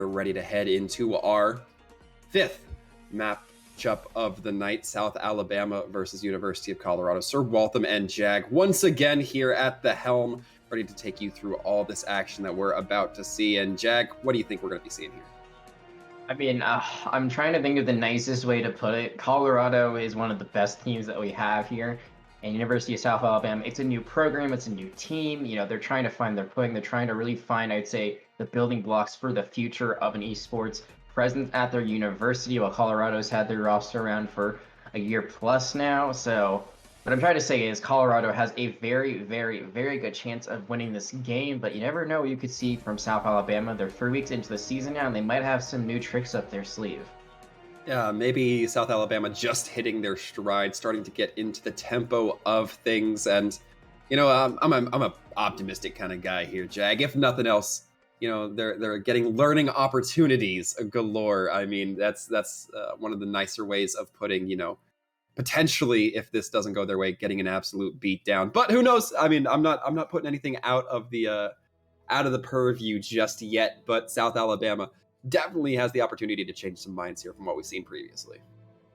We're ready to head into our fifth matchup of the night, South Alabama versus University of Colorado. Sir Waltham and Jag once again here at the helm, ready to take you through all this action that we're about to see. And Jag, what do you think we're going to be seeing here? I mean, I'm trying to think of the nicest way to put it. Colorado is one of the best teams that we have here. And University of South Alabama, it's a new program, it's a new team. You know, they're trying to find their footing. They're trying to really find, I'd say, the building blocks for the future of an esports presence at their university, while Colorado's had their roster around for a year plus now. So what I'm trying to say is Colorado has a very, very, very good chance of winning this game, but you never know what you could see from South Alabama. They're 3 weeks into the season now, and they might have some new tricks up their sleeve. Yeah, maybe South Alabama just hitting their stride, starting to get into the tempo of things. And, you know, I'm a optimistic kind of guy here, Jag. If nothing else, you know, they're getting learning opportunities galore. I mean, that's one of the nicer ways of putting, you know, potentially, if this doesn't go their way, getting an absolute beat down. But who knows? I mean, I'm not putting anything out of the purview just yet. But South Alabama definitely has the opportunity to change some minds here from what we've seen previously.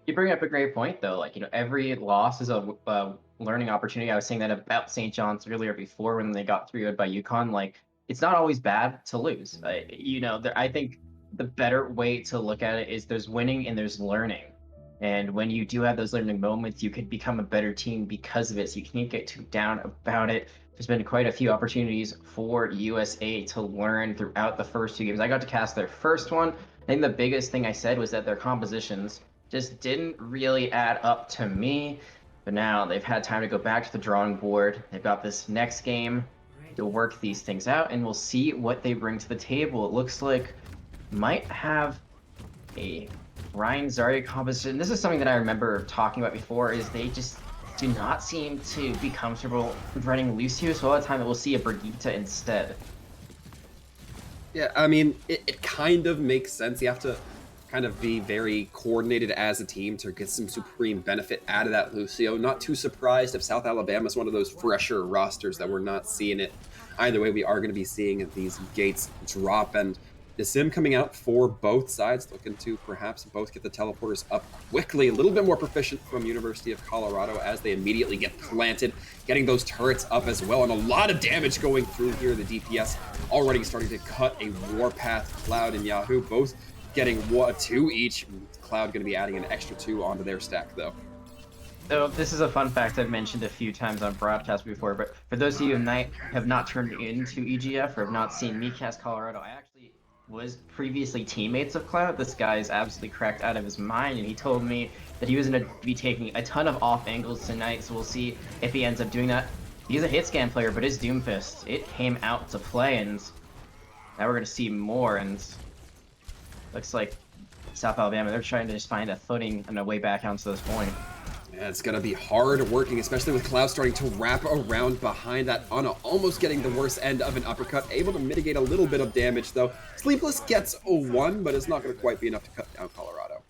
You bring up a great point, though. Like, you know, every loss is a learning opportunity. I was saying that about St. John's earlier before when they got 3-0 by UConn. Like, it's not always bad to lose. You know, I think the better way to look at it is there's winning and there's learning. And when you do have those learning moments, you could become a better team because of it. So you can't get too down about it. There's been quite a few opportunities for USA to learn throughout the first 2 games. I got to cast their first one. I think the biggest thing I said was that their compositions just didn't really add up to me. But now they've had time to go back to the drawing board. They've got this next game to work these things out, and we'll see what they bring to the table. It looks like might have a Ryan Zarya composition. This is something that I remember talking about before, is they just do not seem to be comfortable running Lucio, so a lot of time we'll see a Brigitte instead. Yeah, I mean, it kind of makes sense. You have to kind of be very coordinated as a team to get some supreme benefit out of that Lucio. Not too surprised if South Alabama is one of those fresher rosters that we're not seeing it. Either way, we are going to be seeing these gates drop, and the sim coming out for both sides, looking to perhaps both get the teleporters up quickly. A little bit more proficient from University of Colorado as they immediately get planted, getting those turrets up as well, and a lot of damage going through here. The DPS already starting to cut a Warpath. Cloud and Yahoo both getting 2 each. Cloud going to be adding an extra 2 onto their stack, though. So this is a fun fact I've mentioned a few times on broadcast before, but for those of you who have not turned into EGF or have not seen me cast Colorado, I actually was previously teammates of Cloud. This guy is absolutely cracked out of his mind, and he told me that he was going to be taking a ton of off angles tonight, so we'll see if he ends up doing that. He's a hit scan player, but his Doomfist, it came out to play, and now we're going to see more, and looks like South Alabama, they're trying to just find a footing and a way back onto this point. Yeah, it's going to be hard working, especially with Cloud starting to wrap around behind that Ana, almost getting the worst end of an uppercut, able to mitigate a little bit of damage, though. Sleepless gets a 1, but it's not going to quite be enough to cut down Colorado.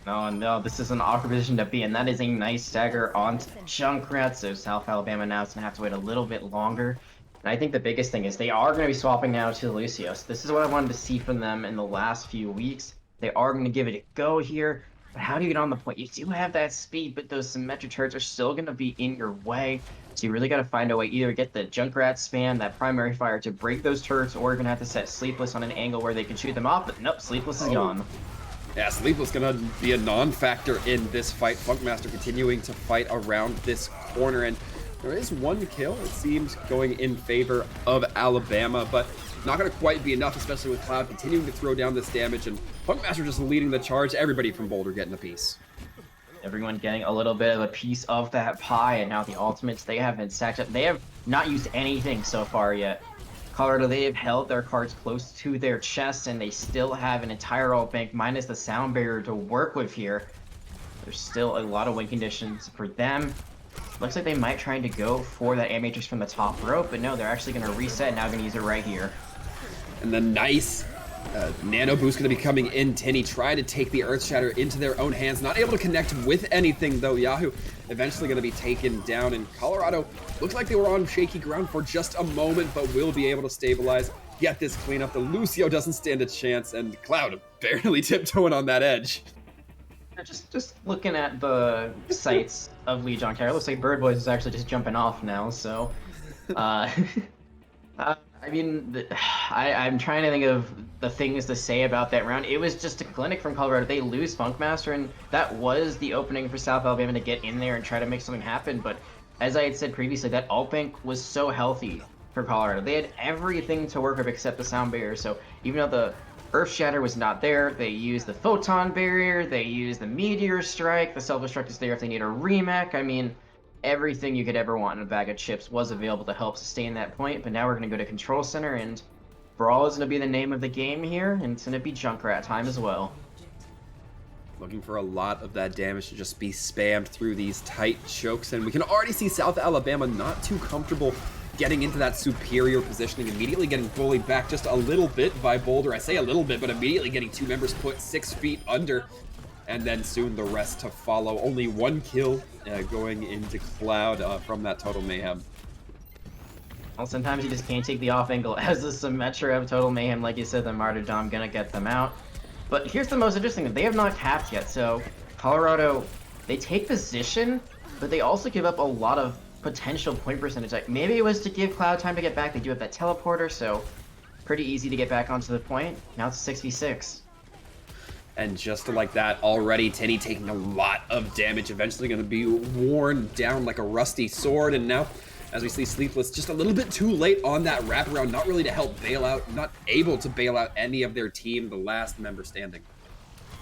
No, this is an awkward position to be in. That is a nice stagger onto Junkrat, so South Alabama now is going to have to wait a little bit longer. And I think the biggest thing is they are going to be swapping now to Lucio. So this is what I wanted to see from them in the last few weeks. They are going to give it a go here. But how do you get on the point? You do have that speed, but those symmetric turrets are still going to be in your way. So you really got to find a way, either get the Junkrat spam, that primary fire to break those turrets, or you're going to have to set Sleepless on an angle where they can shoot them off. But nope, Sleepless is gone. Yeah, Sleepless going to be a non-factor in this fight. Funkmaster continuing to fight around this corner, and there is 1 kill, it seems, going in favor of Alabama, but not going to quite be enough, especially with Cloud continuing to throw down this damage, and Funkmaster just leading the charge. Everybody from Boulder getting a piece. Everyone getting a little bit of a piece of that pie, and now the ultimates, they have been stacked up. They have not used anything so far yet. Colorado, they have held their cards close to their chest, and they still have an entire ult bank minus the sound barrier to work with here. There's still a lot of win conditions for them. Looks like they might try to go for that Amatrix from the top rope, but no, they're actually going to reset and now going to use it right here. And the nice nano boost going to be coming in. Tinny trying to take the Earth Shatter into their own hands. Not able to connect with anything, though. Yahoo eventually going to be taken down. And Colorado looks like they were on shaky ground for just a moment, but will be able to stabilize. get this cleanup. The Lucio doesn't stand a chance, and Cloud barely tiptoeing on that edge. Just looking at the sights of Lee John Carroll, looks like Bird Boys is actually just jumping off now. So, uh, I mean, I'm trying to think of the things to say about that round. It was just a clinic from Colorado. They lose Funkmaster, and that was the opening for South Alabama to get in there and try to make something happen. But as I had said previously, that alt bank was so healthy for Colorado. They had everything to work with except the sound barrier. So even though the Earth Shatter was not there, they used the Photon Barrier, they used the Meteor Strike, the Self-Destruct is there if they need a remake. I mean, everything you could ever want in a bag of chips was available to help sustain that point, but now we're going to go to Control Center, and Brawl is going to be the name of the game here, and it's going to be Junkrat time as well. Looking for a lot of that damage to just be spammed through these tight chokes, and we can already see South Alabama not too comfortable getting into that superior positioning, immediately getting bullied back just a little bit by Boulder. I say a little bit, but immediately getting two members put 6 feet under, and then soon the rest to follow. Only one kill going into Cloud from that Total Mayhem. Well, sometimes you just can't take the off angle as the Symmetra of Total Mayhem. Like you said, the Martyrdom gonna get them out. But here's the most interesting thing. They have not capped yet, so Colorado, they take position, but they also give up a lot of potential point percentage. Like maybe it was to give Cloud time to get back. They do have that teleporter, so pretty easy to get back onto the point. Now it's 6v6. And just like that, already Tenny taking a lot of damage, eventually going to be worn down like a rusty sword. And now, as we see Sleepless, just a little bit too late on that wraparound, not really to help bail out, not able to bail out any of their team, the last member standing.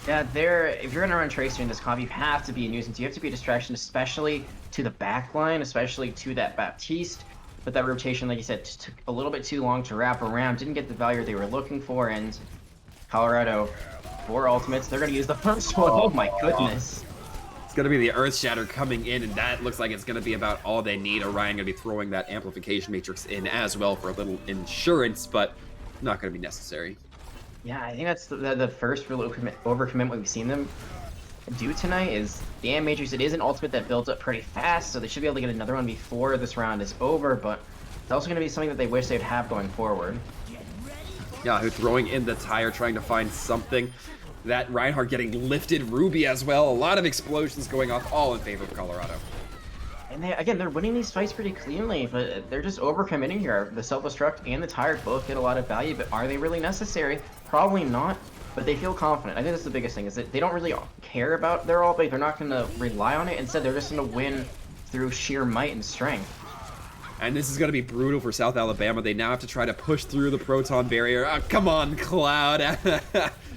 Yeah, if you're gonna run Tracer in this comp, you have to be a nuisance. You have to be a distraction, especially to the back line, especially to that Baptiste. But that rotation, like you said, took a little bit too long to wrap around, didn't get the value they were looking for, and Colorado, 4 ultimates, they're gonna use the first one. Oh my goodness. It's gonna be the Earth Shatter coming in, and that looks like it's gonna be about all they need. Orion gonna be throwing that Amplification Matrix in as well for a little insurance, but not gonna be necessary. Yeah, I think that's the first real overcommitment we've seen them do tonight is the Am Matrix. It is an ultimate that builds up pretty fast, so they should be able to get another one before this round is over, but it's also going to be something that they wish they'd have going forward. Yeah, who throwing in the tire, trying to find something. That Reinhardt getting lifted, Ruby as well. A lot of explosions going off, all in favor of Colorado. And they're winning these fights pretty cleanly, but they're just overcommitting here. The Self-Destruct and the tire both get a lot of value, but are they really necessary? Probably not, but they feel confident. I think that's the biggest thing, is that they don't really care about their ult, but they're not going to rely on it. Instead, they're just going to win through sheer might and strength. And this is going to be brutal for South Alabama. They now have to try to push through the Proton Barrier. Oh, come on, Cloud.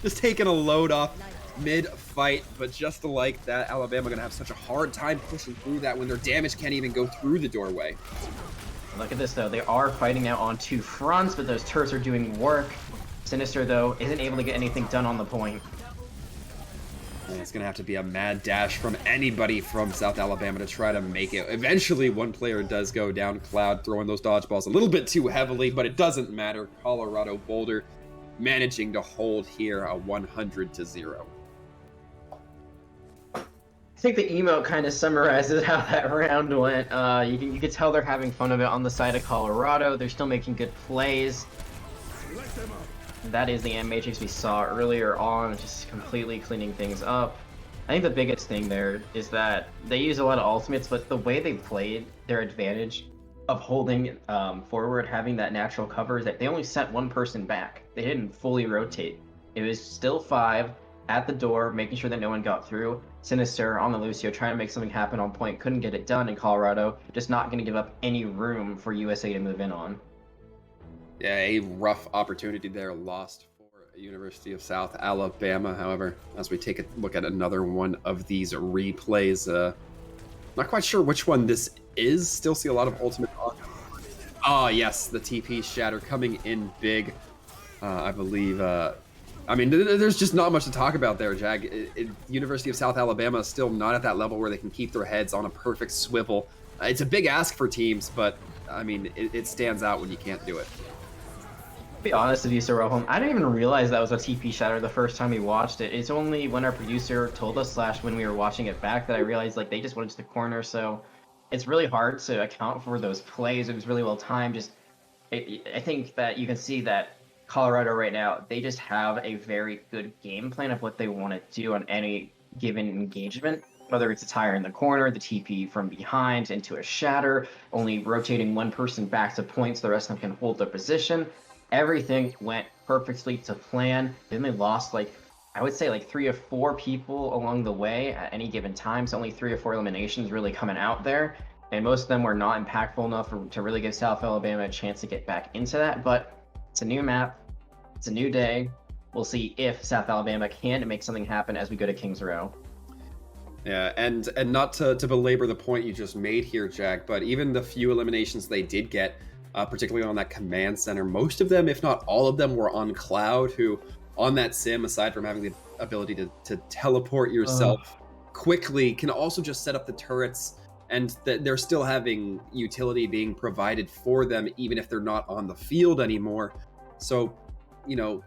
Just taking a load off mid-fight, but just like that, Alabama going to have such a hard time pushing through that when their damage can't even go through the doorway. Look at this, though. They are fighting out on 2 fronts, but those turrets are doing work. Sinister, though, isn't able to get anything done on the point. And it's going to have to be a mad dash from anybody from South Alabama to try to make it. Eventually, one player does go down. Cloud throwing those dodgeballs a little bit too heavily, but it doesn't matter. Colorado Boulder managing to hold here a 100-0. I think the emote kind of summarizes how that round went. You can tell they're having fun of it on the side of Colorado. They're still making good plays. That is the Am Matrix we saw earlier on, just completely cleaning things up. I think the biggest thing there is that they use a lot of ultimates, but the way they played their advantage of holding forward, having that natural cover, is that they only sent one person back. They didn't fully rotate. It was still 5 at the door, making sure that no one got through. Sinister on the Lucio, trying to make something happen on point, couldn't get it done in Colorado, just not going to give up any room for USA to move in on. Yeah, a rough opportunity there lost for University of South Alabama. However, as we take a look at another one of these replays, not quite sure which one this is. Still see a lot of ultimate on. Oh, yes, the TP Shatter coming in big, I believe. I mean, there's just not much to talk about there, Jag. University of South Alabama is still not at that level where they can keep their heads on a perfect swivel. It's a big ask for teams, but, I mean, it stands out when you can't do it. To be honest with you, Sir Rohan, I didn't even realize that was a TP Shatter the first time we watched it. It's only when our producer told us, / when we were watching it back, that I realized, like, they just went into the corner, so it's really hard to account for those plays. It was really well timed. Just I think that you can see that Colorado right now, they just have a very good game plan of what they want to do on any given engagement, whether it's a tire in the corner, the TP from behind into a shatter, only rotating one person back to point so the rest of them can hold their position. Everything went perfectly to plan. Then they lost like I would say like 3 or 4 people along the way at any given time. So only 3 or 4 eliminations really coming out there, and most of them were not impactful enough to really give South Alabama a chance to get back into that. But it's a new map, it's a new day. We'll see if South Alabama can make something happen as we go to Kings Row. Yeah, and not to belabor the point you just made here, Jack, but even the few eliminations they did get, particularly on that command center, most of them, if not all of them, were on Cloud, who on that sim, aside from having the ability to teleport yourself quickly, can also just set up the turrets, and they're still having utility being provided for them, even if they're not on the field anymore. So, you know,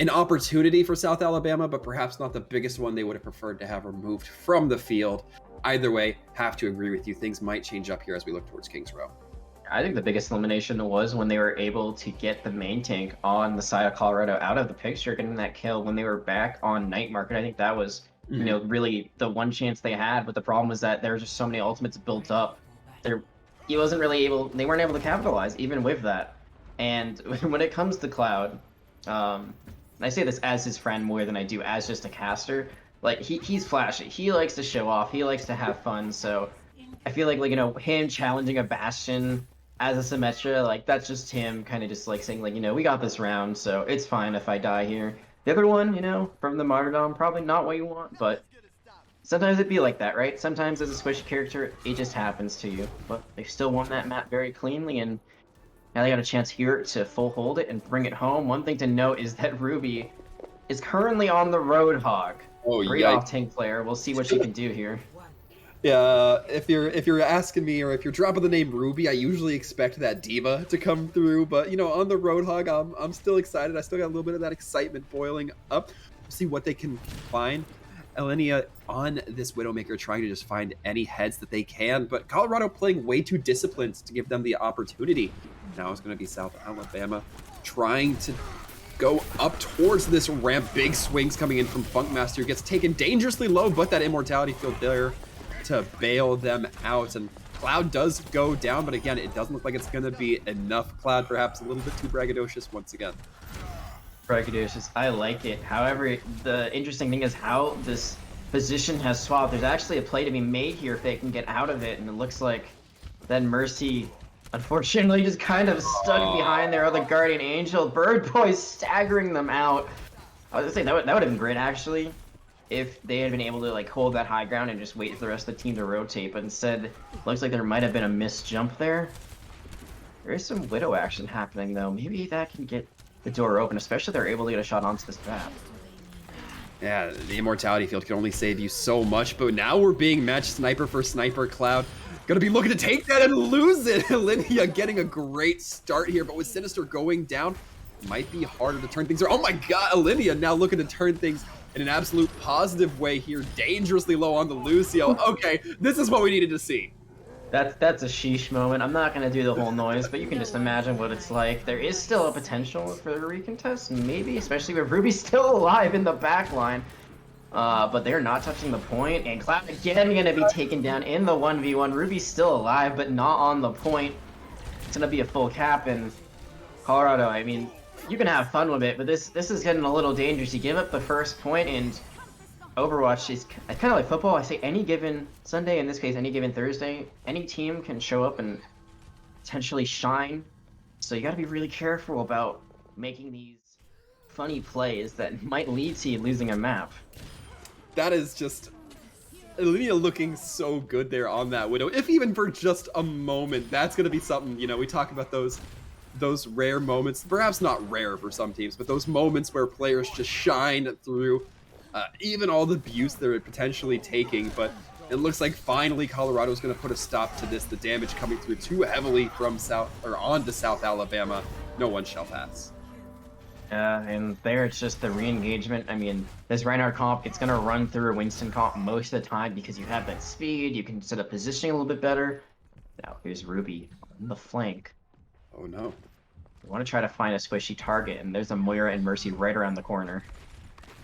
an opportunity for South Alabama, but perhaps not the biggest one they would have preferred to have removed from the field. Either way, have to agree with you. Things might change up here as we look towards Kings Row. I think the biggest elimination was when they were able to get the main tank on the side of Colorado out of the picture, getting that kill when they were back on Night Market. I think that was, really the one chance they had. But the problem was that there were just so many ultimates built up. He wasn't really able. They weren't able to capitalize even with that. And when it comes to Cloud, and I say this as his friend more than I do as just a caster. Like he's flashy. He likes to show off. He likes to have fun. So I feel like him challenging a Bastion as a Symmetra, like that's just him kind of just like saying like we got this round, so it's fine if I die here. The other one, from the Martyrdom, probably not what you want, but sometimes it'd be like that, right? Sometimes as a Switch character, it just happens to you. But they still won that map very cleanly, and now they got a chance here to full hold it and bring it home. One thing to note is that Ruby is currently on the Roadhog. Oh, Great yikes. off tank player. We'll see what she can do here. Yeah, if you're asking me, or if you're dropping the name Ruby, I usually expect that diva to come through. But on the Roadhog, I'm still excited. I still got a little bit of that excitement boiling up. We'll see what they can find. Elenia on this Widowmaker trying to just find any heads that they can, but Colorado playing way too disciplined to give them the opportunity. Now it's going to be South Alabama trying to go up towards this ramp. Big swings coming in from Funkmaster, gets taken dangerously low, but that immortality field there to bail them out, and Cloud does go down, but again, it doesn't look like it's going to be enough. Cloud perhaps a little bit too braggadocious once again. Braggadocious, I like it. However, the interesting thing is how this position has swapped. There's actually a play to be made here if they can get out of it, and it looks like that Mercy unfortunately just kind of stuck behind their other Guardian Angel. Bird Boy staggering them out. I was gonna say that would have been great actually, if they had been able to hold that high ground and just wait for the rest of the team to rotate, but instead looks like there might have been a missed jump there. There is some Widow action happening though. Maybe that can get the door open, especially if they're able to get a shot onto this map. Yeah, the immortality field can only save you so much, but now we're being matched sniper for sniper. Cloud gonna be looking to take that and lose it. Lydia getting a great start here, but with Sinister going down, it might be harder to turn things around. Oh my god, Lydia now looking to turn things in an absolute positive way here, dangerously low on the Lucio. Okay, this is what we needed to see. That's a sheesh moment. I'm not gonna do the whole noise, but you can just imagine what it's like. There is still a potential for the recontest, maybe, especially with Ruby still alive in the back line. But they're not touching the point, and Cloud again gonna be taken down in the 1v1. Ruby's still alive, but not on the point. It's gonna be a full cap, and Colorado, I mean, you can have fun with it, but this is getting a little dangerous. You give up the first point, and Overwatch is kind of like football. I say any given Sunday, in this case, any given Thursday, any team can show up and potentially shine. So you got to be really careful about making these funny plays that might lead to you losing a map. That is just Elenia looking so good there on that Widow. If even for just a moment, that's going to be something, we talk about those rare moments, perhaps not rare for some teams, but those moments where players just shine through even all the abuse they're potentially taking. But it looks like finally Colorado's going to put a stop to this. The damage coming through too heavily from onto South Alabama. No one shall pass. And there it's just the re-engagement. I mean, this Reinhardt comp, it's going to run through a Winston comp most of the time because you have that speed, you can set up positioning a little bit better. Now, here's Ruby on the flank. Oh no. You want to try to find a squishy target, and there's a Moira and Mercy right around the corner.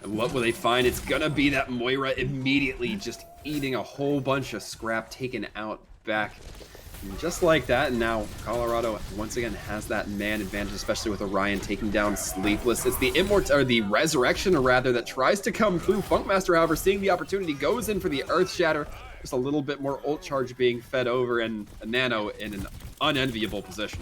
And what will they find? It's gonna be that Moira immediately just eating a whole bunch of scrap taken out back. And just like that, and now Colorado once again has that man advantage, especially with Orion taking down Sleepless. It's the or the Resurrection, or rather, that tries to come through. Funkmaster, however, seeing the opportunity, goes in for the Earth Shatter. Just a little bit more ult charge being fed over, and a Nano in an unenviable position.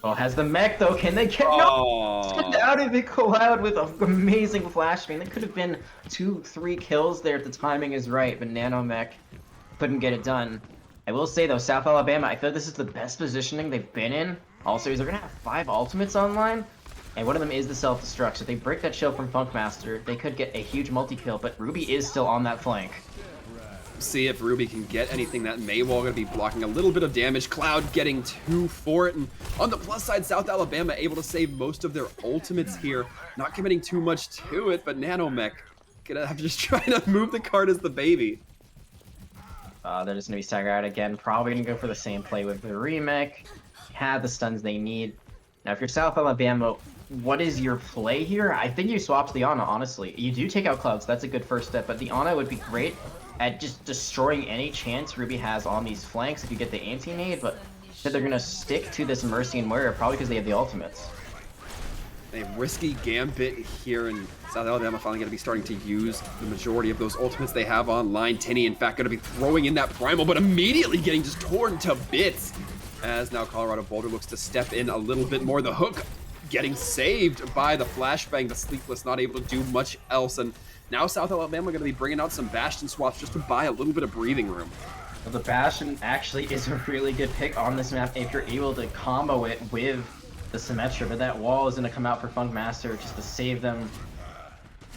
Well, has the mech though? Can they get no out of it? Cloud with an amazing flash. I mean, it could have been 2-3 kills there if the timing is right, but Nano Mech couldn't get it done. I will say though, South Alabama, I feel this is the best positioning they've been in. Also, they're gonna have 5 ultimates online, and one of them is the self-destruct. So if they break that shield from Funkmaster, they could get a huge multi-kill, but Ruby is still on that flank. See if Ruby can get anything. That Maywall going to be blocking a little bit of damage. Cloud getting 2 for it. And on the plus side, South Alabama able to save most of their ultimates here. Not committing too much to it, but Nanomech gonna have to just try to move the card as the baby. They're just going to be staggered out again. Probably going to go for the same play with the remake. Have the stuns they need. Now, if you're South Alabama, what is your play here? I think you swapped the Ana, honestly. You do take out Cloud, so that's a good first step, but the Ana would be great at just destroying any chance Ruby has on these flanks if you get the anti-nade, but they're going to stick to this Mercy and Moira probably because they have the ultimates. A risky gambit here, and South Alabama finally going to be starting to use the majority of those ultimates they have online. Tinny, in fact, going to be throwing in that Primal, but immediately getting just torn to bits, as now Colorado Boulder looks to step in a little bit more. The hook getting saved by the flashbang. The Sleepless not able to do much else, and now South Alabama going to be bringing out some Bastion swaps just to buy a little bit of breathing room. Well, the Bastion actually is a really good pick on this map if you're able to combo it with the Symmetra, but that wall is going to come out for Funkmaster just to save them.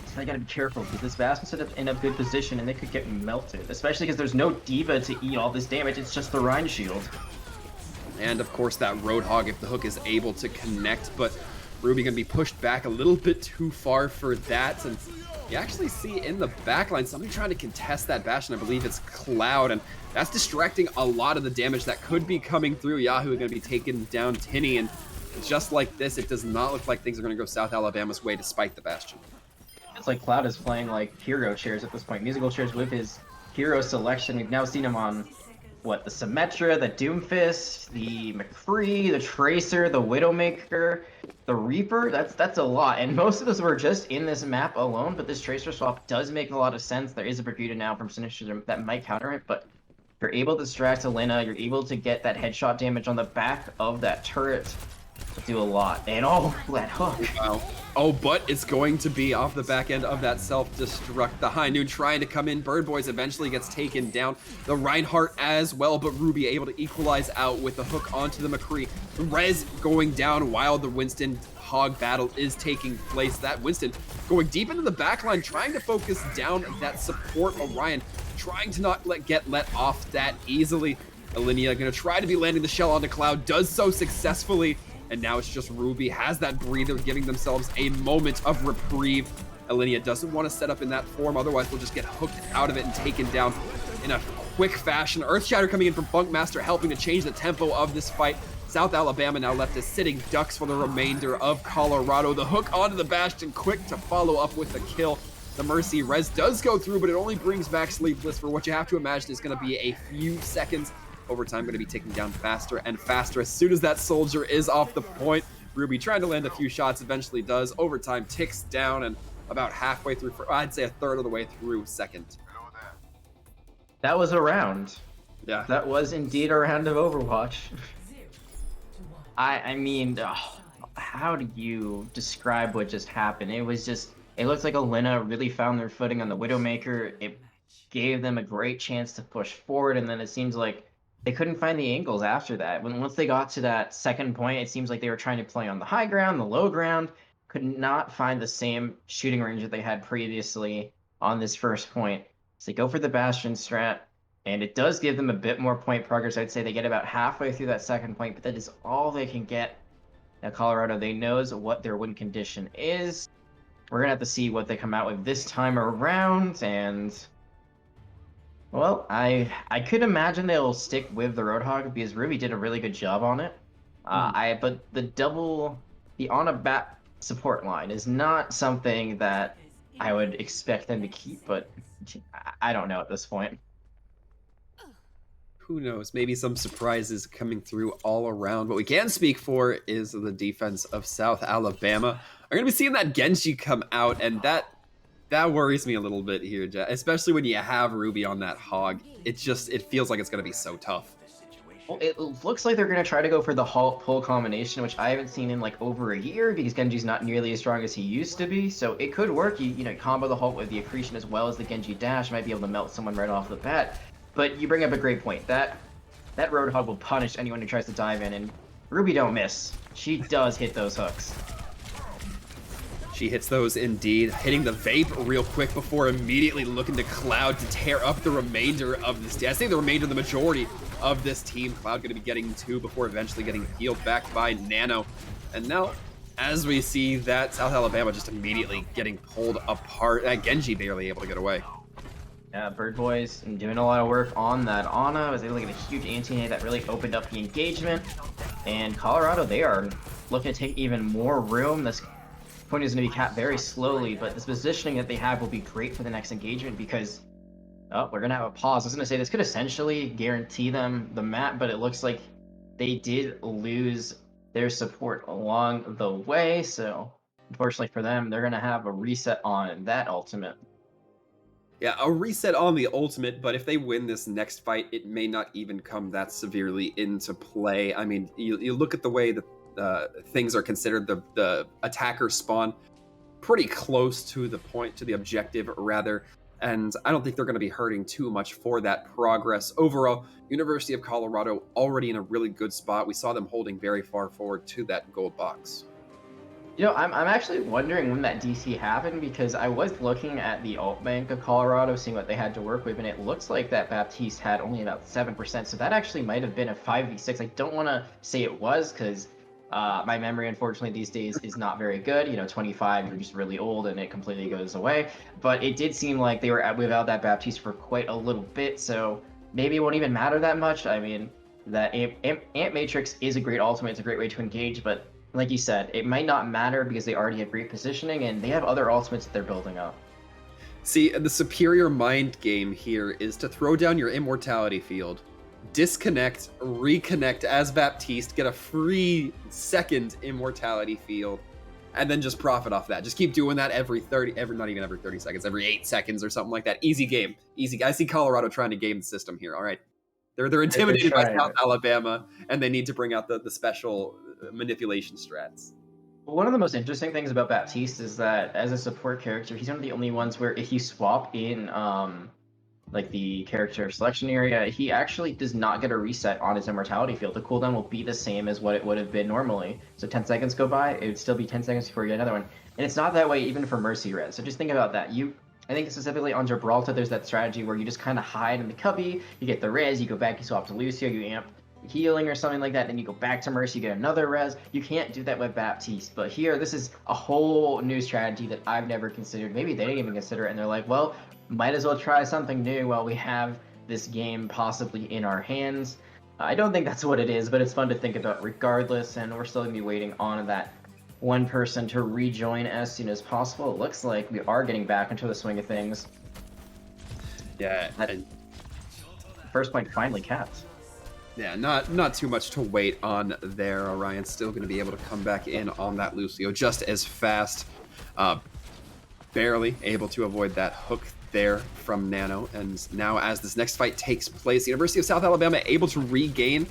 So they got to be careful because this Bastion's in a good position and they could get melted, especially because there's no D.Va to eat all this damage. It's just the Rhine shield. And of course that Roadhog if the hook is able to connect, but Ruby going to be pushed back a little bit too far for that. And you actually see in the backline somebody trying to contest that Bastion. I believe it's Cloud, and that's distracting a lot of the damage that could be coming through. Yahoo going to be taking down Tinny, and just like this, it does not look like things are going to go South Alabama's way despite the Bastion. It's like Cloud is playing like hero chairs at this point, musical chairs with his hero selection. We've now seen him on, what, the Symmetra, the Doomfist, the McCree, the Tracer, the Widowmaker, the Reaper. That's a lot, and most of us were just in this map alone, but this Tracer swap does make a lot of sense. There is a Bermuda now from Sinister that might counter it, but you're able to distract Elena, you're able to get that headshot damage on the back of that turret. Do a lot, and oh, that hook. Wow. Oh, but it's going to be off the back end of that self-destruct. The High Noon trying to come in. Bird Boys eventually gets taken down. The Reinhardt as well, but Ruby able to equalize out with the hook onto the McCree. The Rez going down while the Winston Hog battle is taking place. That Winston going deep into the backline, trying to focus down that support Orion, trying to not get let off that easily. Alinea gonna try to be landing the shell onto Cloud, does so successfully. And now it's just Ruby has that breather, giving themselves a moment of reprieve. Alinea doesn't want to set up in that form, otherwise they'll just get hooked out of it and taken down in a quick fashion. Earthshatter coming in from Funkmaster, helping to change the tempo of this fight. South Alabama now left as sitting ducks for the remainder of Colorado. The hook onto the Bastion, quick to follow up with the kill. The Mercy res does go through, but it only brings back Sleepless for what you have to imagine is going to be a few seconds. Overtime going to be ticking down faster and faster. As soon as that soldier is off the point, Ruby trying to land a few shots, eventually does. Overtime ticks down, and about halfway through, I'd say a third of the way through second. That was a round. Yeah. That was indeed a round of Overwatch. I mean, how do you describe what just happened? It was just, it looks like Elena really found their footing on the Widowmaker. It gave them a great chance to push forward, and then it seems like they couldn't find the angles after that. Once they got to that second point, it seems like they were trying to play on the high ground, the low ground, could not find the same shooting range that they had previously on this first point. So they go for the Bastion strat, and it does give them a bit more point progress. I'd say they get about halfway through that second point, but that is all they can get. Now Colorado, they knows what their win condition is. We're going to have to see what they come out with this time around, and well, I could imagine they'll stick with the Roadhog because Ruby did a really good job on it. Mhm. But the on a bat support line is not something that I would expect them to keep, but I don't know at this point. Who knows? Maybe some surprises coming through all around. What we can speak for is the defense of South Alabama. Are going to be seeing that Genji come out, and that worries me a little bit here, especially when you have Ruby on that hog. It feels like it's going to be so tough. Well, it looks like they're going to try to go for the halt pull combination, which I haven't seen in like over a year because Genji's not nearly as strong as he used to be. So it could work. You know, combo the halt with the accretion as well as the Genji dash, might be able to melt someone right off the bat. But you bring up a great point. That Roadhog will punish anyone who tries to dive in, and Ruby don't miss. She does hit those hooks. She hits those indeed, hitting the vape real quick before immediately looking to Cloud to tear up the remainder of this team. I say the remainder, the majority of this team. Cloud going to be getting 2 before eventually getting healed back by Nano. And now, as we see that South Alabama just immediately getting pulled apart, Genji barely able to get away. Yeah, Bird Boys doing a lot of work on that Ana. Was able to get a huge anti-nade that really opened up the engagement. And Colorado, they are looking to take even more room. This point is going to be capped very slowly, but this positioning that they have will be great for the next engagement because, oh, we're going to have a pause. I was going to say this could essentially guarantee them the map, but it looks like they did lose their support along the way. So unfortunately for them, they're going to have a reset on that ultimate. Yeah, a reset on the ultimate, but if they win this next fight, it may not even come that severely into play. I mean, you look at the way that things are considered, the attacker spawn pretty close to the point, to the objective, rather, and I don't think they're going to be hurting too much for that progress. Overall, University of Colorado already in a really good spot. We saw them holding very far forward to that gold box. You know, I'm actually wondering when that DC happened because I was looking at the alt bank of Colorado, seeing what they had to work with, and it looks like that Baptiste had only about 7%. So that actually might have been a 5v6. I don't want to say it was because my memory, unfortunately, these days is not very good. You know, 25, you're just really old and it completely goes away. But it did seem like they were without that Baptiste for quite a little bit. So maybe it won't even matter that much. I mean, that Ant Matrix is a great ultimate. It's a great way to engage, but like you said, it might not matter because they already have great positioning and they have other ultimates that they're building up. See, the superior mind game here is to throw down your immortality field, disconnect, reconnect as Baptiste, get a free second immortality field, and then just profit off that. Just keep doing that not even every 30 seconds, every 8 seconds or something like that. Easy game. Easy. I see Colorado trying to game the system here. All right. They're intimidated by South Alabama, and they need to bring out the special manipulation strats. One of the most interesting things about Baptiste is that as a support character, he's one of the only ones where if you swap in like the character selection area, he actually does not get a reset on his immortality field. The cooldown will be the same as what it would have been normally. So 10 seconds go by, it would still be 10 seconds before you get another one. And it's not that way even for Mercy Res. So just think about that. I think specifically on Gibraltar, there's that strategy where you just kind of hide in the cubby, you get the res, you go back, you swap to Lucio, you amp healing or something like that, then you go back to Mercy, you get another res. You can't do that with Baptiste. But here, this is a whole new strategy that I've never considered. Maybe they didn't even consider it, and they're like, well, might as well try something new while we have this game possibly in our hands. I don't think that's what it is, but it's fun to think about regardless, and we're still going to be waiting on that one person to rejoin as soon as possible. It looks like we are getting back into the swing of things. Yeah, first point finally capped. Yeah, not too much to wait on there. Orion's still going to be able to come back in on that Lucio just as fast. Barely able to avoid that hook there from Nano. And now as this next fight takes place, the University of South Alabama able to regain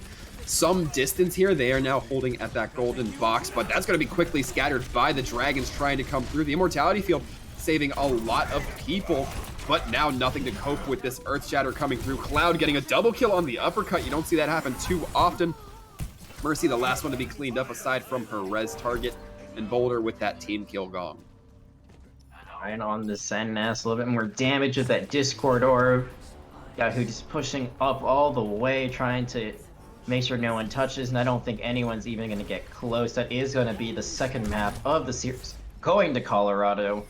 some distance here. They are now holding at that golden box, but that's going to be quickly scattered by the Dragons trying to come through. The immortality field saving a lot of people, but now nothing to cope with this Earth Shatter coming through. Cloud getting a double kill on the uppercut. You don't see that happen too often. Mercy, the last one to be cleaned up aside from her res target, and Boulder with that team kill gong. Right on the Zen Nest, a little bit more damage with that Discord Orb. Who just pushing up all the way, trying to make sure no one touches, and I don't think anyone's even going to get close. That is going to be the second map of the series going to Colorado.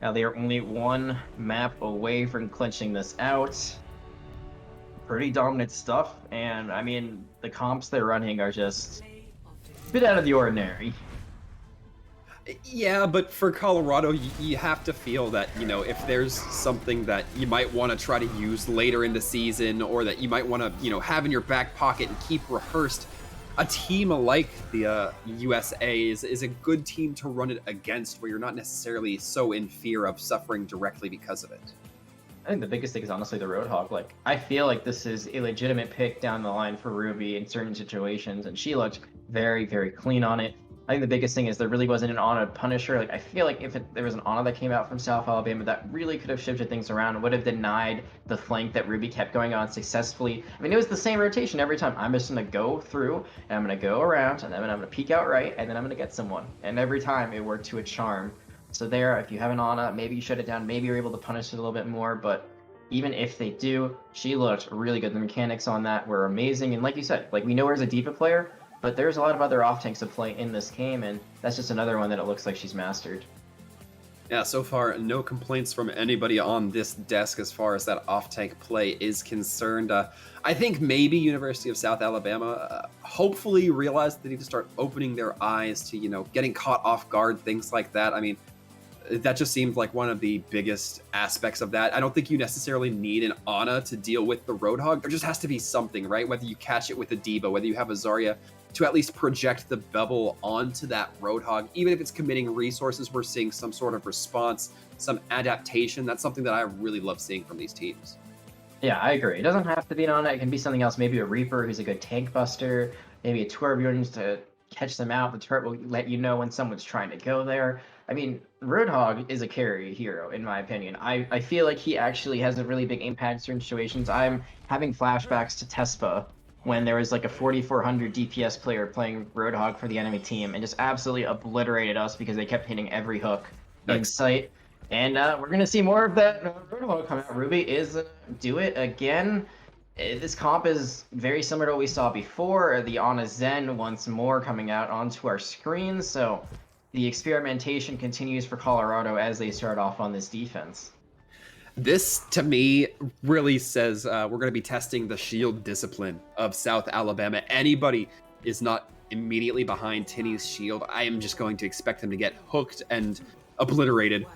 Now they are only one map away from clinching this out. Pretty dominant stuff, and I mean, the comps they're running are just bit out of the ordinary. Yeah, but for Colorado, you have to feel that, you know, if there's something that you might want to try to use later in the season or that you might want to, you know, have in your back pocket and keep rehearsed, a team like the USA is a good team to run it against where you're not necessarily so in fear of suffering directly because of it. I think the biggest thing is honestly the Roadhog. Like, I feel like this is a legitimate pick down the line for Ruby in certain situations, and she looked very, very clean on it. I think the biggest thing is there really wasn't an Ana Punisher. Like, I feel like if there was an Ana that came out from South Alabama, that really could have shifted things around, would have denied the flank that Ruby kept going on successfully. I mean, it was the same rotation every time. I'm just going to go through, and I'm going to go around, and then I'm going to peek out right, and then I'm going to get someone. And every time it worked to a charm. So there, if you have an Ana, maybe you shut it down, maybe you're able to punish it a little bit more, but even if they do, she looked really good. The mechanics on that were amazing, and like you said, like we know her as a diva player, but there's a lot of other off tanks to play in this game, and that's just another one that it looks like she's mastered. Yeah, so far, no complaints from anybody on this desk as far as that off-tank play is concerned. I think maybe University of South Alabama hopefully realized they need to start opening their eyes to, you know, getting caught off guard, things like that. I mean, that just seemed like one of the biggest aspects of that. I don't think you necessarily need an Ana to deal with the Roadhog. There just has to be something, right? Whether you catch it with a Diva, whether you have a Zarya, to at least project the bubble onto that Roadhog. Even if it's committing resources, we're seeing some sort of response, some adaptation. That's something that I really love seeing from these teams. Yeah, I agree. It doesn't have to be an Ana. It can be something else. Maybe a Reaper who's a good tank buster. Maybe a Torbjorn to catch them out. The turret will let you know when someone's trying to go there. I mean, Roadhog is a carry hero, in my opinion. I feel like he actually has a really big impact in certain situations. I'm having flashbacks to Tespa when there was like a 4400 DPS player playing Roadhog for the enemy team and just absolutely obliterated us because they kept hitting every hook in sight. And we're going to see more of that Roadhog come out. Ruby is do it again. This comp is very similar to what we saw before. The Ana Zen once more coming out onto our screens. So the experimentation continues for Colorado as they start off on this defense. This, to me, really says we're going to be testing the shield discipline of South Alabama. Anybody is not immediately behind Tinny's shield, I am just going to expect them to get hooked and obliterated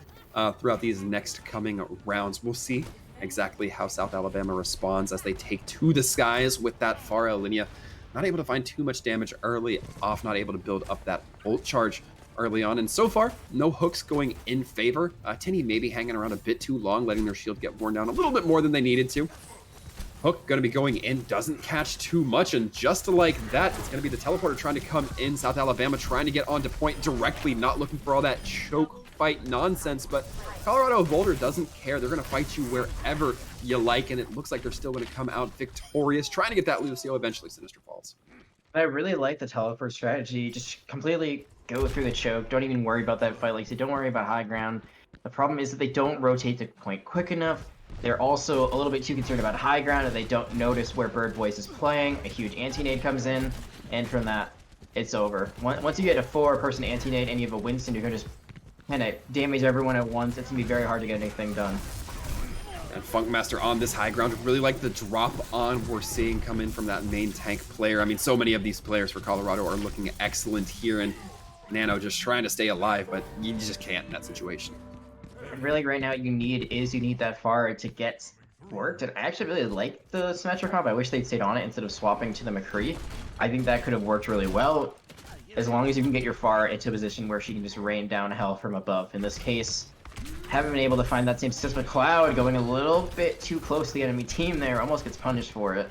throughout these next coming rounds. We'll see exactly how South Alabama responds as they take to the skies with that Pharah Linea. Not able to find too much damage early off, not able to build up that ult charge early on, and so far, no hooks going in favor. Tinny maybe hanging around a bit too long, letting their shield get worn down a little bit more than they needed to. Hook going to be going in, doesn't catch too much, and just like that, it's going to be the teleporter trying to come in. South Alabama trying to get onto point directly, not looking for all that choke fight nonsense, but Colorado Boulder doesn't care. They're going to fight you wherever you like, and it looks like they're still going to come out victorious, trying to get that Lucio eventually. Sinister Falls. I really like the teleport strategy. Just completely go through the choke. Don't even worry about that fight. Like, don't worry about high ground. The problem is that they don't rotate the point quick enough. They're also a little bit too concerned about high ground, and they don't notice where Bird Voice is playing. A huge anti-nade comes in, and from that, it's over. Once you get a 4-person anti-nade and you have a Winston, you're going to just kind of damage everyone at once. It's going to be very hard to get anything done. And Funkmaster on this high ground. Really like the drop on we're seeing come in from that main tank player. I mean, so many of these players for Colorado are looking excellent here, and Nano just trying to stay alive, but you just can't in that situation. Really, right now, you need that far to get worked. And I actually really like the Symmetra comp. I wish they'd stayed on it instead of swapping to the McCree. I think that could have worked really well, as long as you can get your Pharah into a position where she can just rain down hell from above. In this case, haven't been able to find that same success with Cloud, going a little bit too close to the enemy team there. Almost gets punished for it.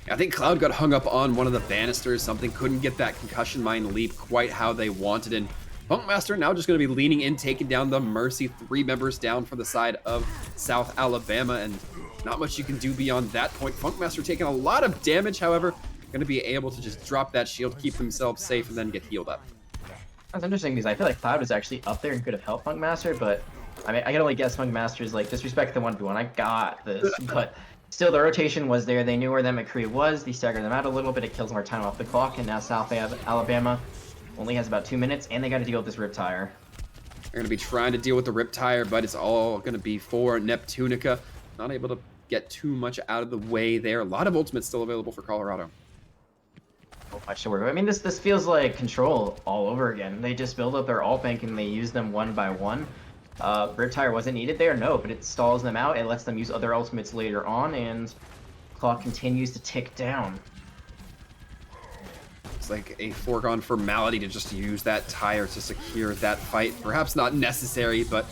I think Cloud got hung up on one of the banisters, something, couldn't get that concussion mine leap quite how they wanted, and Funkmaster now just going to be leaning in, taking down the Mercy, 3 members down for the side of South Alabama, and not much you can do beyond that point. Funkmaster taking a lot of damage, however, going to be able to just drop that shield, keep themselves safe, and then get healed up. That's interesting because I feel like Cloud was actually up there and could have helped Funkmaster, but I mean, I can only guess Funkmaster's like, disrespect the 1v1, I got this, but still the rotation was there. They knew where that McCree was. They staggered them out a little bit. It kills more time off the clock, and now South Alabama only has about 2 minutes, and they got to deal with this Riptire. They're going to be trying to deal with the Riptire, but it's all going to be for Neptunica. Not able to get too much out of the way there. A lot of ultimates still available for Colorado. so much to work with. I mean, this feels like Control all over again. They just build up their ult bank and they use them one by one. Riptire wasn't needed there, no, but it stalls them out. It lets them use other ultimates later on, and clock continues to tick down. It's like a foregone formality to just use that tire to secure that fight. Perhaps not necessary, but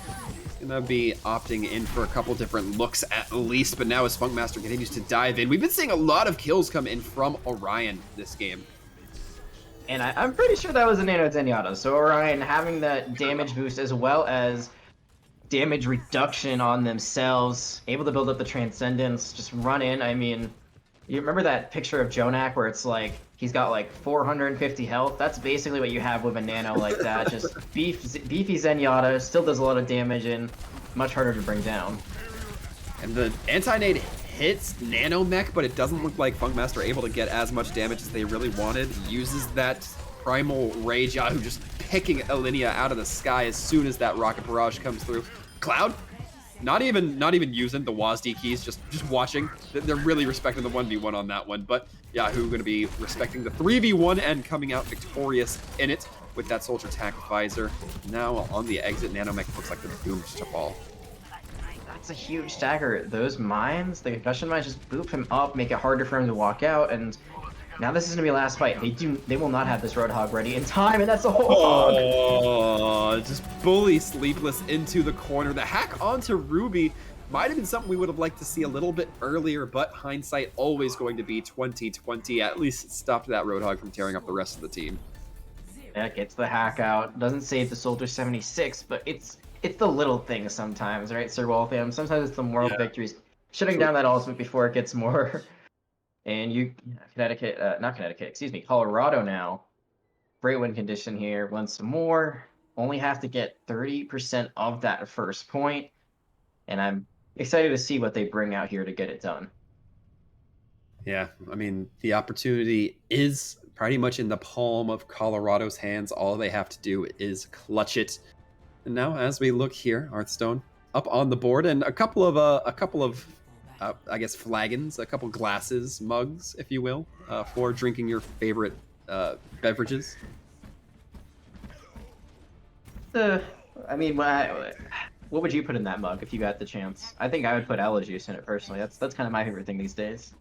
gonna be opting in for a couple different looks at least. But now as Funkmaster continues to dive in, we've been seeing a lot of kills come in from Orion this game. And I'm pretty sure that was a Nano Zenyatta. So Orion having that damage boost as well as damage reduction on themselves, able to build up the Transcendence, just run in. I mean, you remember that picture of Jonak where it's like he's got like 450 health? That's basically what you have with a Nano like that. Just beefy Zenyatta, still does a lot of damage and much harder to bring down. And the anti-nade hits Nanomech, but it doesn't look like Funkmaster able to get as much damage as they really wanted. Uses that Primal Rage, Yahoo just picking Alinea out of the sky as soon as that Rocket Barrage comes through. Cloud, not even using the WASD keys, just watching. They're really respecting the 1v1 on that one, but Yahoo going to be respecting the 3v1 and coming out victorious in it with that Soldier Tack Visor. Now on the exit, Nanomech looks like they're doomed to fall. That's a huge stagger. Those mines, the concussion mines, just boop him up, make it harder for him to walk out, and now this is gonna be a last fight. They will not have this Roadhog ready in time, and that's a whole hog. Oh, just bully Sleepless into the corner. The hack onto Ruby might have been something we would have liked to see a little bit earlier, but hindsight always going to be 2020. At least it stopped that Roadhog from tearing up the rest of the team. Yeah, gets the hack out. Doesn't save the Soldier 76, but it's the little things sometimes, right, Sir Waltham? Sometimes it's the moral victories. Shutting down that ultimate before it gets more. And Colorado now. Great win condition here. Once more. Only have to get 30% of that first point. And I'm excited to see what they bring out here to get it done. Yeah, I mean, the opportunity is pretty much in the palm of Colorado's hands. All they have to do is clutch it. And now, as we look here, Hearthstone up on the board, and a couple of I guess flagons, a couple glasses, mugs, if you will, for drinking your favorite beverages. I mean, what would you put in that mug if you got the chance? I think I would put aloe juice in it personally. That's kind of my favorite thing these days.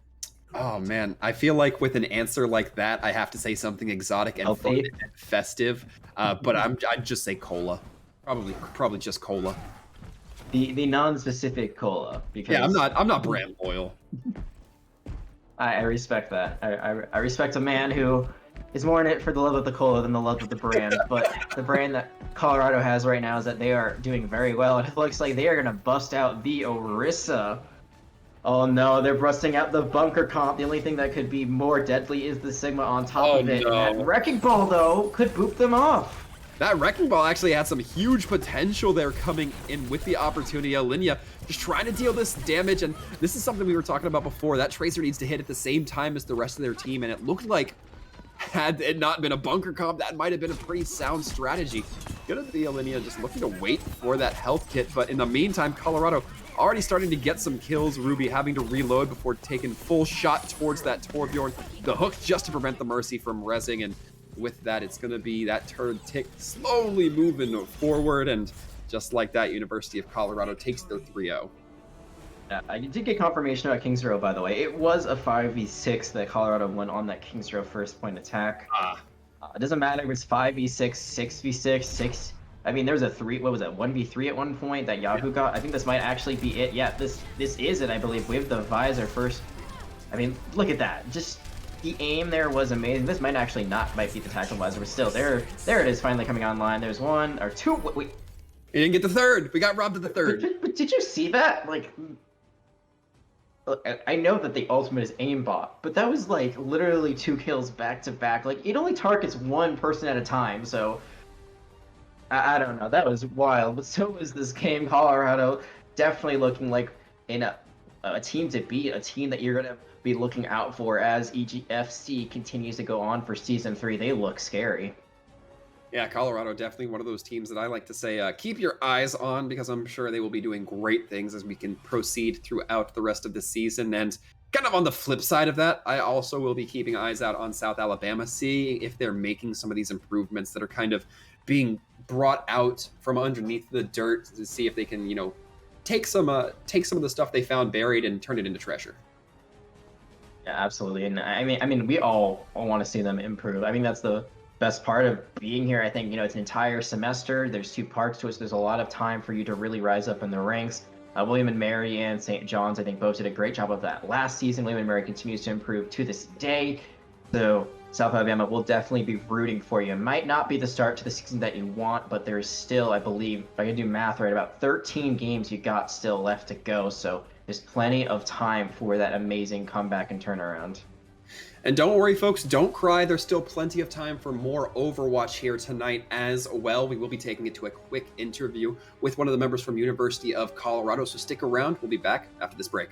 Oh man, I feel like with an answer like that, I have to say something exotic and fun and festive. But I'd just say cola. Probably just cola. The non-specific cola, because yeah, I'm not brand loyal. I respect that. I respect a man who is more in it for the love of the cola than the love of the brand. But the brand that Colorado has right now is that they are doing very well, and it looks like they are gonna bust out the Orisa. Oh no, they're busting out the bunker comp. The only thing that could be more deadly is the Sigma on top of it. No. That Wrecking Ball though could boop them off. That Wrecking Ball actually had some huge potential there coming in with the opportunity. Alinea just trying to deal this damage, and this is something we were talking about before. That Tracer needs to hit at the same time as the rest of their team, and it looked like had it not been a bunker comp, that might have been a pretty sound strategy. Gonna be Alinea just looking to wait for that health kit, but in the meantime, Colorado already starting to get some kills. Ruby having to reload before taking full shot towards that Torbjorn. The hook just to prevent the Mercy from rezzing, and with that, it's going to be that turn tick slowly moving forward, and just like that, University of Colorado takes their 3-0. Yeah, I did get confirmation about Kings Row, by the way. It was a 5v6 that Colorado won on that Kings Row first point attack. It doesn't matter if it's 5v6, 6v6, 6. I mean, there was a 1v3 at one point that Yahoo got. I think this might actually be it. Yeah, this is it, I believe, with the Visor first. I mean, look at that. Just the aim there was amazing. This might be the Tackle Visor, but still, there it is finally coming online. There's one or two. Wait. We didn't get the third. We got robbed of the third. But did you see that? Like, I know that the ultimate is aimbot, but that was like literally 2 kills back to back. Like, it only targets one person at a time, so I don't know. That was wild. But so was this game. Colorado definitely looking like in a team to beat, a team that you're gonna be looking out for as EGFC continues to go on for season 3. They look scary. Yeah, Colorado definitely one of those teams that I like to say keep your eyes on because I'm sure they will be doing great things as we can proceed throughout the rest of the season. And kind of on the flip side of that, I also will be keeping eyes out on South Alabama, seeing if they're making some of these improvements that are kind of being brought out from underneath the dirt to see if they can, take some of the stuff they found buried and turn it into treasure. Yeah, absolutely. And I mean, we all want to see them improve. I mean, that's the best part of being here. I think, it's an entire semester. There's 2 parts to it, so there's a lot of time for you to really rise up in the ranks. William and Mary and St. John's, I think, both did a great job of that last season. William and Mary continues to improve to this day. So South Alabama will definitely be rooting for you. It might not be the start to the season that you want, but there's still, I believe, if I can do math right, about 13 games you got still left to go. So there's plenty of time for that amazing comeback and turnaround. And don't worry, folks, don't cry. There's still plenty of time for more Overwatch here tonight as well. We will be taking it to a quick interview with one of the members from University of Colorado, so stick around. We'll be back after this break.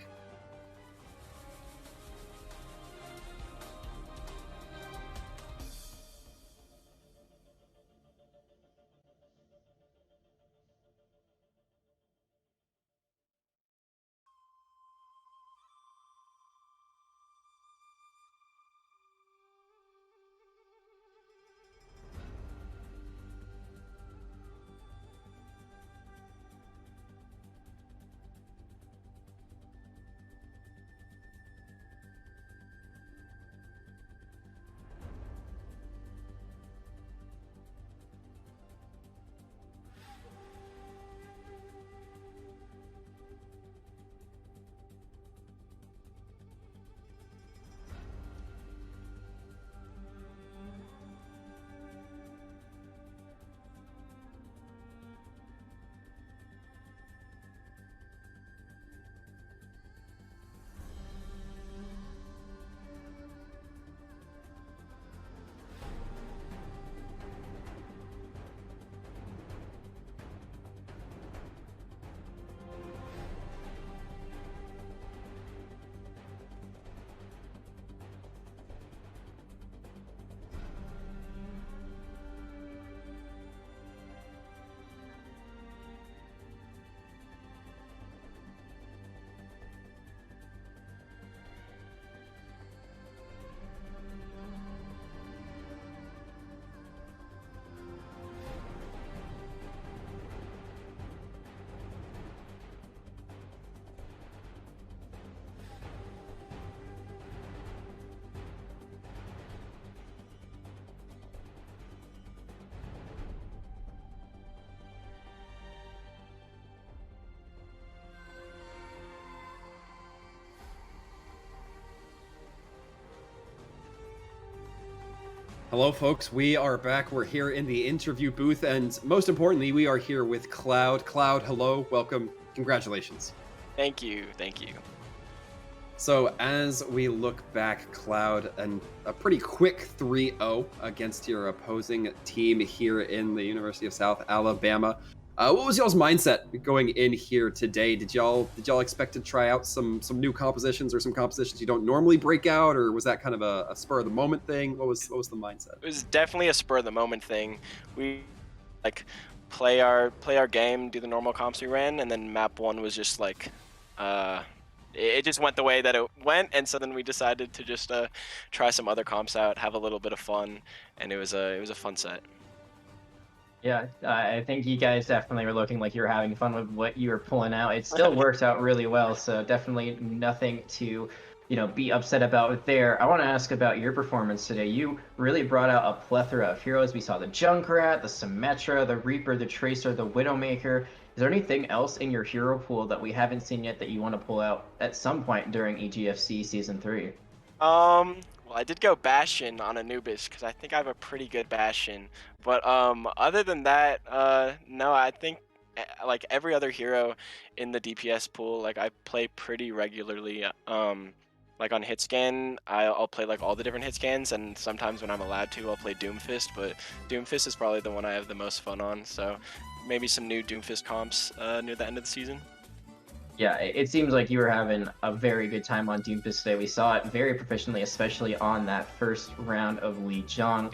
Hello, folks. We are back. We're here in the interview booth, and most importantly, we are here with Cloud. Cloud, hello, welcome, congratulations. Thank you, thank you. So, as we look back, Cloud, and a pretty quick 3-0 against your opposing team here in the University of South Alabama. What was y'all's mindset going in here today? Did y'all expect to try out some new compositions or some compositions you don't normally break out, or was that kind of a spur of the moment thing? What was the mindset? It was definitely a spur of the moment thing. We like play our game, do the normal comps we ran, and then map one was just like it just went the way that it went, and so then we decided to just try some other comps out, have a little bit of fun, and it was a fun set. Yeah, I think you guys definitely were looking like you were having fun with what you were pulling out. It still worked out really well, so definitely nothing to, be upset about there. I want to ask about your performance today. You really brought out a plethora of heroes. We saw the Junkrat, the Symmetra, the Reaper, the Tracer, the Widowmaker. Is there anything else in your hero pool that we haven't seen yet that you want to pull out at some point during EGFC Season 3? Well, I did go Bastion on Anubis because I think I have a pretty good Bastion. But other than that, no, I think like every other hero in the DPS pool, like I play pretty regularly. Like on hit scan, I'll play like all the different hit scans, and sometimes when I'm allowed to, I'll play Doomfist. But Doomfist is probably the one I have the most fun on. So maybe some new Doomfist comps near the end of the season. Yeah, it seems like you were having a very good time on Doomfist today. We saw it very proficiently, especially on that first round of Lijiang.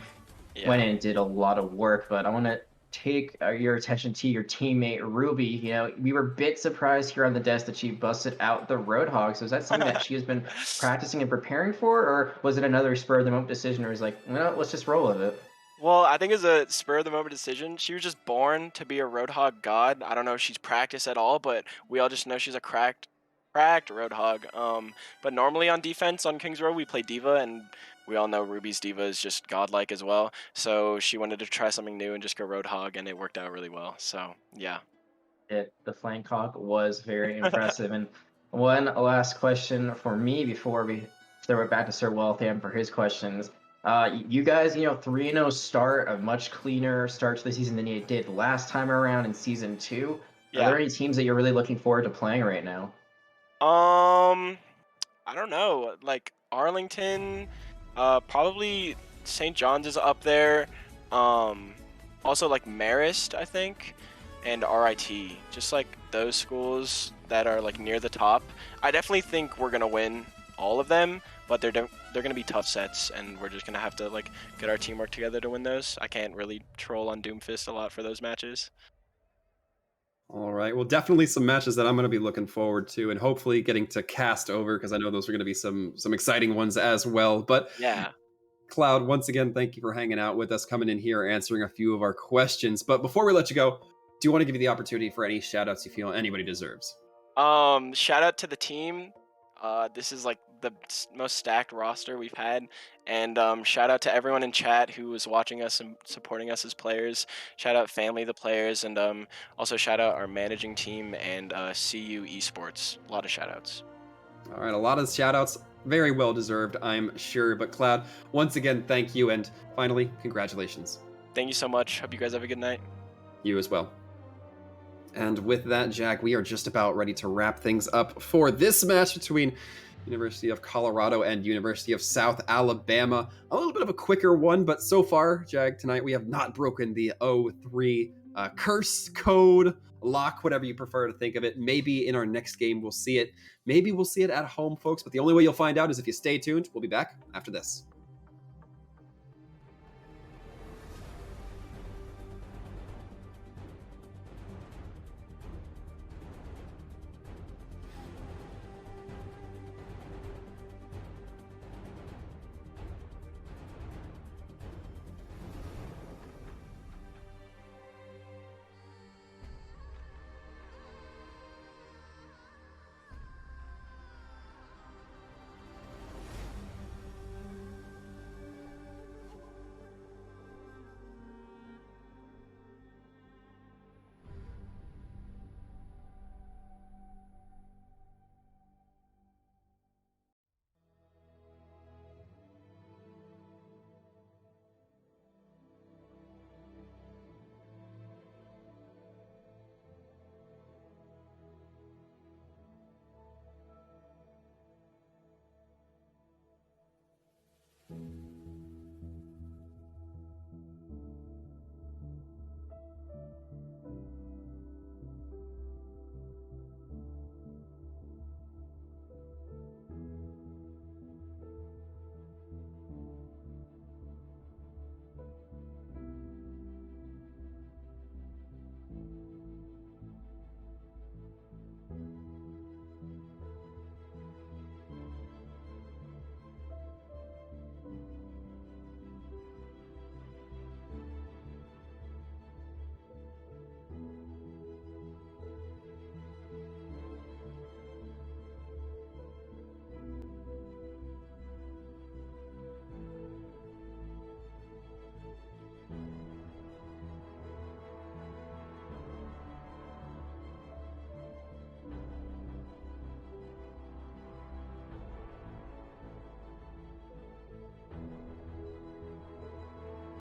went Yeah. in and did a lot of work. But I want to take your attention to your teammate Ruby. You know, we were a bit surprised here on the desk that she busted out the Roadhog. So is that something that she has been practicing and preparing for, or was it another spur of the moment decision, or was like, well, let's just roll with it? Well, I think it's a spur of the moment decision. She was just born to be a Roadhog god. I don't know if she's practiced at all, but we all just know she's a cracked Roadhog. But normally on defense on Kings Row we play Diva, and we all know Ruby's Diva is just godlike as well. So she wanted to try something new and just go Roadhog, and it worked out really well. So yeah. The flank hawk was very impressive. And one last question for me before we throw it back to Sir Waltham for his questions. You guys, 3-0 start, a much cleaner start to the season than you did last time around in season 2. Are Yeah. there any teams that you're really looking forward to playing right now? I don't know. Like Arlington, probably St. John's is up there. Um, Also like Marist, I think, and RIT. Just like those schools that are like near the top. I definitely think we're gonna win all of them, but they're gonna be tough sets, and we're just gonna have to like get our teamwork together to win those. I can't really troll on Doomfist a lot for those matches. All right. Well, definitely some matches that I'm going to be looking forward to, and hopefully getting to cast over because I know those are going to be some exciting ones as well. But Yeah. Cloud, once again, thank you for hanging out with us, coming in here, answering a few of our questions. But before we let you go, do you want to give you the opportunity for any shout outs you feel anybody deserves? Shout out to the team. This is like the most stacked roster we've had, and shout out to everyone in chat who was watching us and supporting us as players. Shout out family, the players, and also shout out our managing team and CU Esports. A lot of shout outs. All right, a lot of shout outs, very well deserved, I'm sure. But Cloud, once again, thank you. And finally, congratulations. Thank you so much. Hope you guys have a good night. You as well. And with that, Jack, we are just about ready to wrap things up for this match between University of Colorado and University of South Alabama. A little bit of a quicker one, but so far, Jag, tonight we have not broken the 0-3 curse code, lock, whatever you prefer to think of it. Maybe in our next game we'll see it. Maybe we'll see it at home, folks, but the only way you'll find out is if you stay tuned. We'll be back after this.